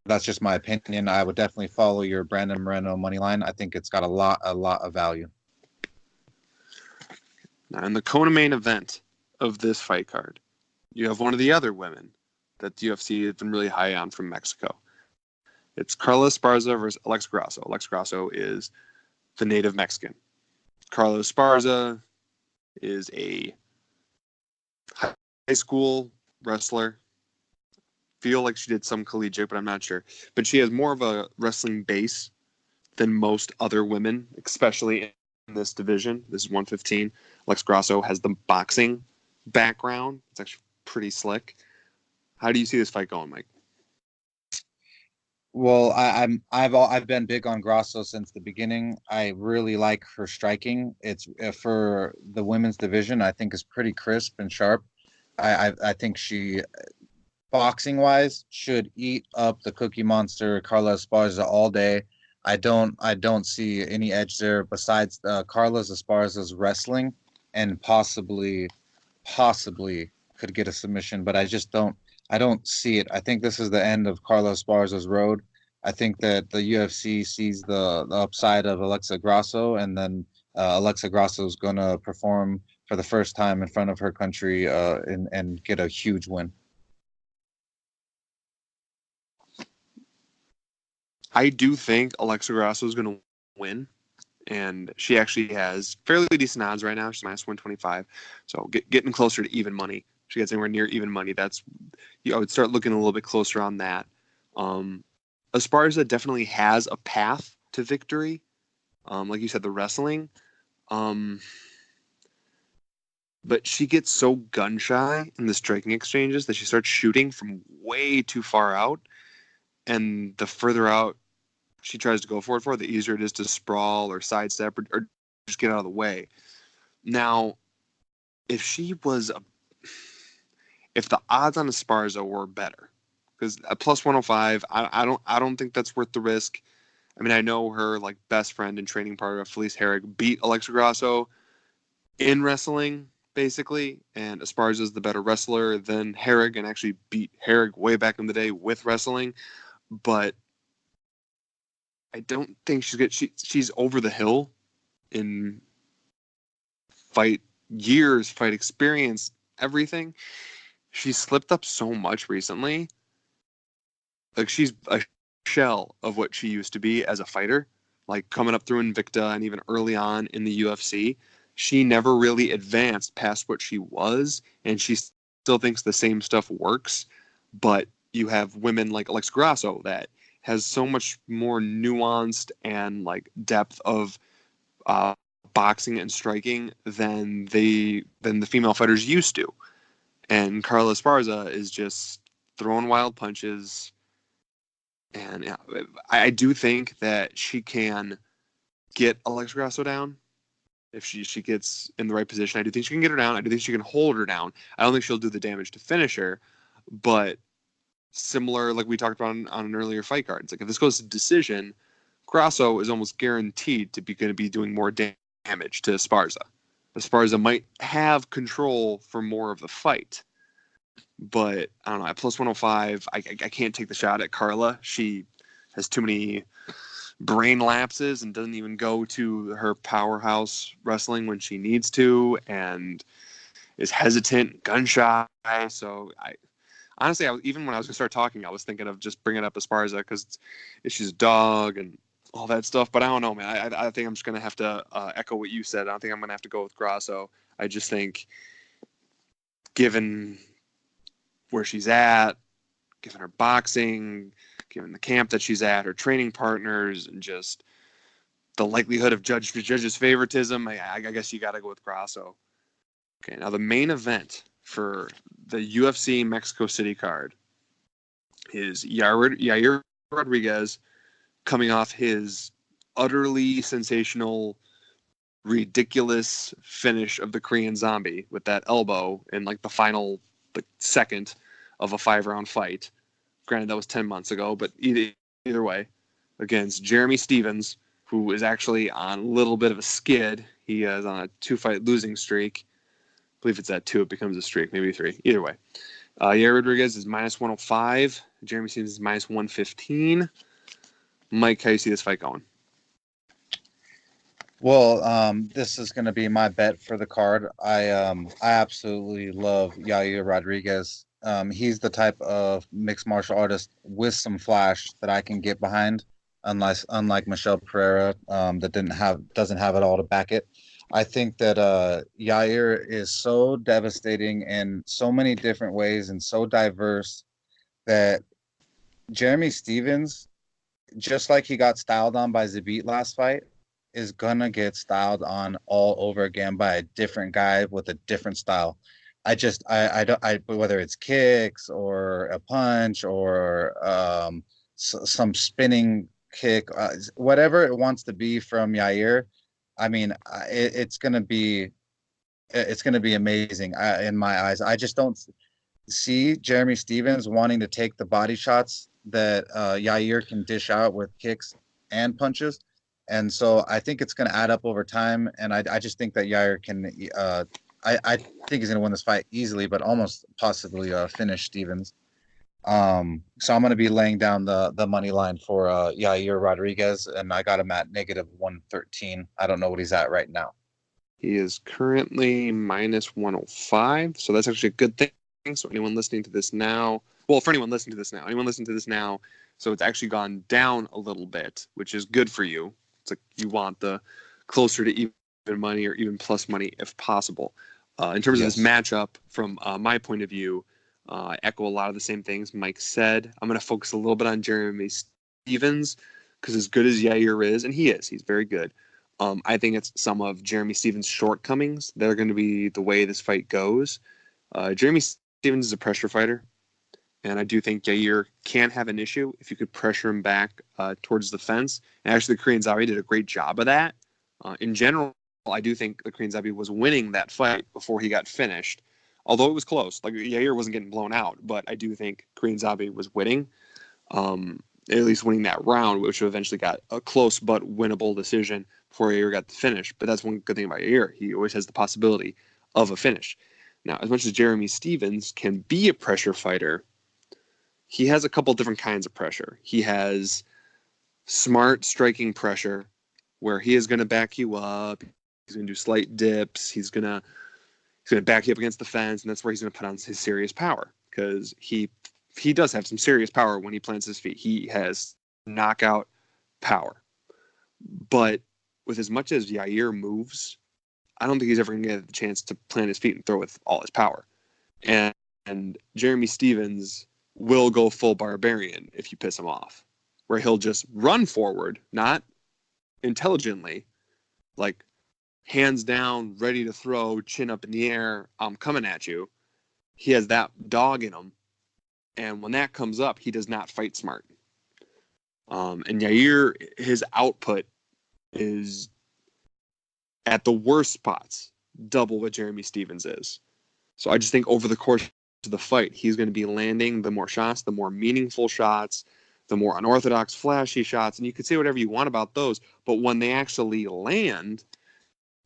That's just my opinion. I would definitely follow your Brandon Moreno money line. I think it's got a lot of value. Now, in the co-main event of this fight card, you have one of the other women that the UFC has been really high on from Mexico. It's Carla Esparza versus Alexa Grasso. Alexa Grasso is the native Mexican. Carla Esparza is a high school wrestler. Feel like she did some collegiate, but I'm not sure. But she has more of a wrestling base than most other women, especially in this division. This is 115. Alexa Grasso has the boxing background. It's actually pretty slick. How do you see this fight going, Mike? Well, I've been big on Grasso since the beginning. I really like her striking. It's for the women's division. I think is pretty crisp and sharp. I think she, boxing wise, should eat up the Cookie Monster Carla Esparza all day. I don't see any edge there besides Carla Esparza's wrestling, and possibly could get a submission, but I don't see it. I think this is the end of Carla Esparza's road. I think that the UFC sees the upside of Alexa Grasso, and then Alexa Grasso is going to perform for the first time in front of her country and get a huge win. I do think Alexa Grasso is going to win, and she actually has fairly decent odds right now. She's minus 125, so getting closer to even money. She gets anywhere near even money. I would start looking a little bit closer on that. Esparza definitely has a path to victory. Like you said, the wrestling. But she gets so gun shy in the striking exchanges that she starts shooting from way too far out. And the further out she tries to go for it, the easier it is to sprawl or sidestep or just get out of the way. Now, if the odds on Esparza were better, because at plus 105, I don't think that's worth the risk. I mean, I know her like best friend and training partner, Felice Herrig, beat Alexa Grasso in wrestling, basically, and Esparza is the better wrestler than Herrig, and actually beat Herrig way back in the day with wrestling. But I don't think she's good. She's over the hill in fight years, fight experience, everything. She's slipped up so much recently. Like, she's a shell of what she used to be as a fighter. Like, coming up through Invicta and even early on in the UFC, she never really advanced past what she was, and she still thinks the same stuff works, but you have women like Alexa Grasso that has so much more nuanced and like depth of boxing and striking than the female fighters used to. And Carla Esparza is just throwing wild punches. And yeah, I do think that she can get Alexa Grasso down if she gets in the right position. I do think she can get her down. I do think she can hold her down. I don't think she'll do the damage to finish her, but similar, like we talked about on an earlier fight card, it's like if this goes to decision, Grasso is almost guaranteed to be going to be doing more damage to Esparza. Esparza might have control for more of the fight, but I don't know. At plus 105, I can't take the shot at Carla. She has too many brain lapses and doesn't even go to her powerhouse wrestling when she needs to, and is hesitant, gun shy. So honestly, even when I was gonna start talking, I was thinking of just bringing up Esparza because she's a dog and all that stuff. But I don't know, man. I think I'm just gonna have to echo what you said. I don't think I'm gonna have to go with Grasso. I just think, given where she's at, given her boxing, given the camp that she's at, her training partners, and just the likelihood of judges' favoritism, I guess you got to go with Grasso. Okay, now the main event for the UFC Mexico City card is Yair Rodriguez coming off his utterly sensational, ridiculous finish of the Korean Zombie with that elbow in like the final second of a 5-round fight. Granted, that was 10 months ago, but either way, against Jeremy Stephens, who is actually on a little bit of a skid. He is on a 2-fight losing streak. I believe it's at 2, it becomes a streak, maybe 3. Either way. Yair Rodriguez is minus 105. Jeremy Stephens is minus 115. Mike, how do you see this fight going? Well, this is going to be my bet for the card. I absolutely love Yair Rodriguez. He's the type of mixed martial artist with some flash that I can get behind, unlike Michelle Pereira, that doesn't have it all to back it. I think that Yair is so devastating in so many different ways and so diverse that Jeremy Stephens, just like he got styled on by Zabit last fight, is gonna get styled on all over again by a different guy with a different style. I don't whether it's kicks or a punch or some spinning kick, whatever it wants to be from Yair. I mean, it's gonna be amazing in my eyes. I just don't see Jeremy Stephens wanting to take the body shots that Yair can dish out with kicks and punches. And so I think it's going to add up over time. And I just think that Yair can, I think he's going to win this fight easily, but almost possibly finish Stephens. So I'm going to be laying down the money line for Yair Rodriguez, and I got him at negative 113. I don't know what he's at right now. He is currently minus 105. So that's actually a good thing. So anyone listening to this now, so it's actually gone down a little bit, which is good for you. It's like you want the closer to even money or even plus money if possible. In terms of this matchup, from my point of view, I echo a lot of the same things Mike said. I'm going to focus a little bit on Jeremy Stephens because as good as Yair is, and he's very good, I think it's some of Jeremy Stephens' shortcomings that are going to be the way this fight goes. Jeremy Stephens is a pressure fighter. And I do think Yair can have an issue if you could pressure him back towards the fence. And actually, the Korean Zombie did a great job of that. In general, I do think the Korean Zombie was winning that fight before he got finished. Although it was close. Like, Yair wasn't getting blown out. But I do think Korean Zombie was winning. At least winning that round, which eventually got a close but winnable decision before Yair got the finish. But that's one good thing about Yair. He always has the possibility of a finish. Now, as much as Jeremy Stephens can be a pressure fighter, he has a couple different kinds of pressure. He has smart striking pressure where he is going to back you up. He's going to do slight dips. He's going to back you up against the fence, and that's where he's going to put on his serious power because he does have some serious power when he plants his feet. He has knockout power. But with as much as Yair moves, I don't think he's ever going to get the chance to plant his feet and throw with all his power. And And Jeremy Stevens will go full barbarian if you piss him off, where he'll just run forward, not intelligently, like hands down, ready to throw, chin up in the air, I'm coming at you. He has that dog in him. And when that comes up, he does not fight smart. And Yair, his output is at the worst spots double what Jeremy Stevens is. So I just think over the course of the fight, he's going to be landing the more shots, the more meaningful shots, the more unorthodox, flashy shots. And you could say whatever you want about those, but when they actually land,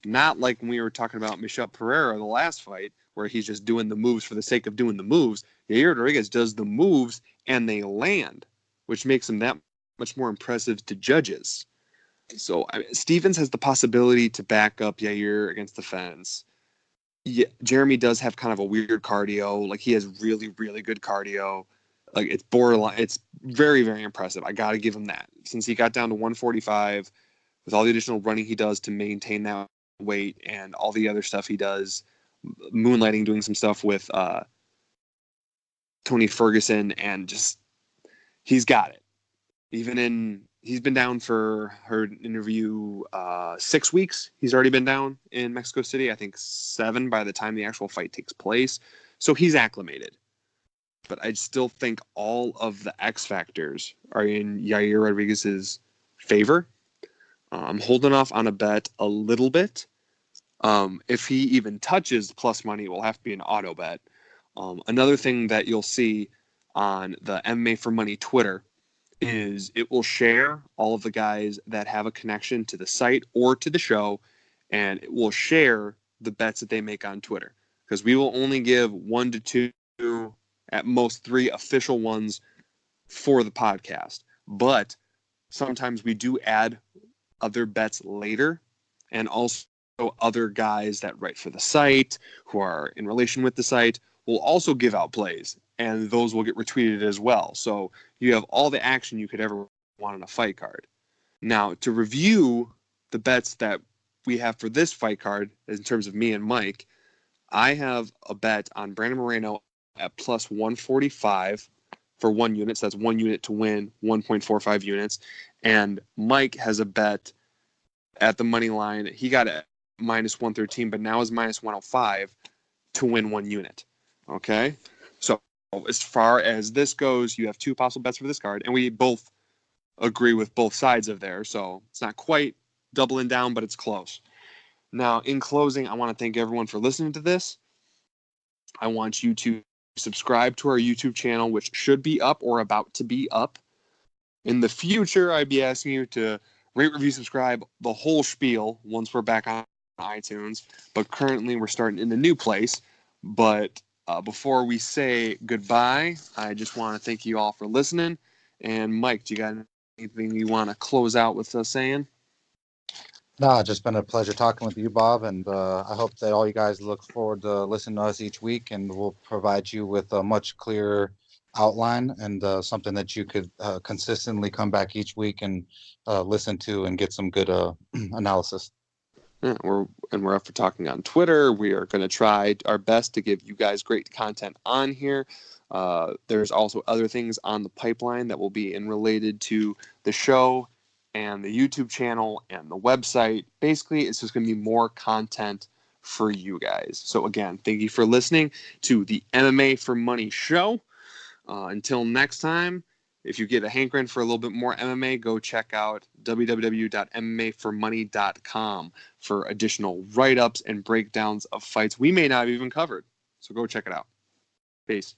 not like when we were talking about Michel Pereira, the last fight, where he's just doing the moves for the sake of doing the moves. Yair Rodriguez does the moves and they land, which makes him that much more impressive to judges. So Stevens has the possibility to back up Yair against the fence. Yeah, Jeremy does have kind of a weird cardio. Like, he has really, really good cardio. Like, it's borderline. It's very, very impressive. I got to give him that. Since he got down to 145, with all the additional running he does to maintain that weight and all the other stuff he does, moonlighting, doing some stuff with Tony Ferguson, and just, he's got it. He's been down for her interview 6 weeks. He's already been down in Mexico City. I think 7 by the time the actual fight takes place. So he's acclimated. But I still think all of the X factors are in Yair Rodriguez's favor. I'm holding off on a bet a little bit. If he even touches plus money, it will have to be an auto bet. Another thing that you'll see on the MMA for Money Twitter is it will share all of the guys that have a connection to the site or to the show, and it will share the bets that they make on Twitter, because we will only give 1 to 2, at most 3 official ones for the podcast. But sometimes we do add other bets later, and also other guys that write for the site who are in relation with the site will also give out plays, and those will get retweeted as well. So you have all the action you could ever want on a fight card. Now, to review the bets that we have for this fight card, in terms of me and Mike, I have a bet on Brandon Moreno at plus 145 for 1 unit. So that's 1 unit to win, 1.45 units. And Mike has a bet at the money line. He got it minus 113, but now is minus 105 to win 1 unit. Okay? So as far as this goes, you have 2 possible bets for this card, and we both agree with both sides of there. So it's not quite doubling down, but it's close. Now, in closing, I want to thank everyone for listening to this. I want you to subscribe to our YouTube channel, which should be up or about to be up. In the future, I'd be asking you to rate, review, subscribe, the whole spiel once we're back on iTunes. But currently, we're starting in the new place. But before we say goodbye, I just want to thank you all for listening. And Mike, do you got anything you want to close out with us saying? No, it's just been a pleasure talking with you, Bob, and I hope that all you guys look forward to listening to us each week, and we'll provide you with a much clearer outline and something that you could consistently come back each week and listen to and get some good analysis. Yeah, we're up for talking on Twitter. We are going to try our best to give you guys great content on here. There's also other things on the pipeline that will be in related to the show and the YouTube channel and the website. Basically, it's just going to be more content for you guys. So again, thank you for listening to the MMA for Money show. Until next time, if you get a hankering for a little bit more MMA, go check out www.mmaformoney.com for additional write-ups and breakdowns of fights we may not have even covered. So go check it out. Peace.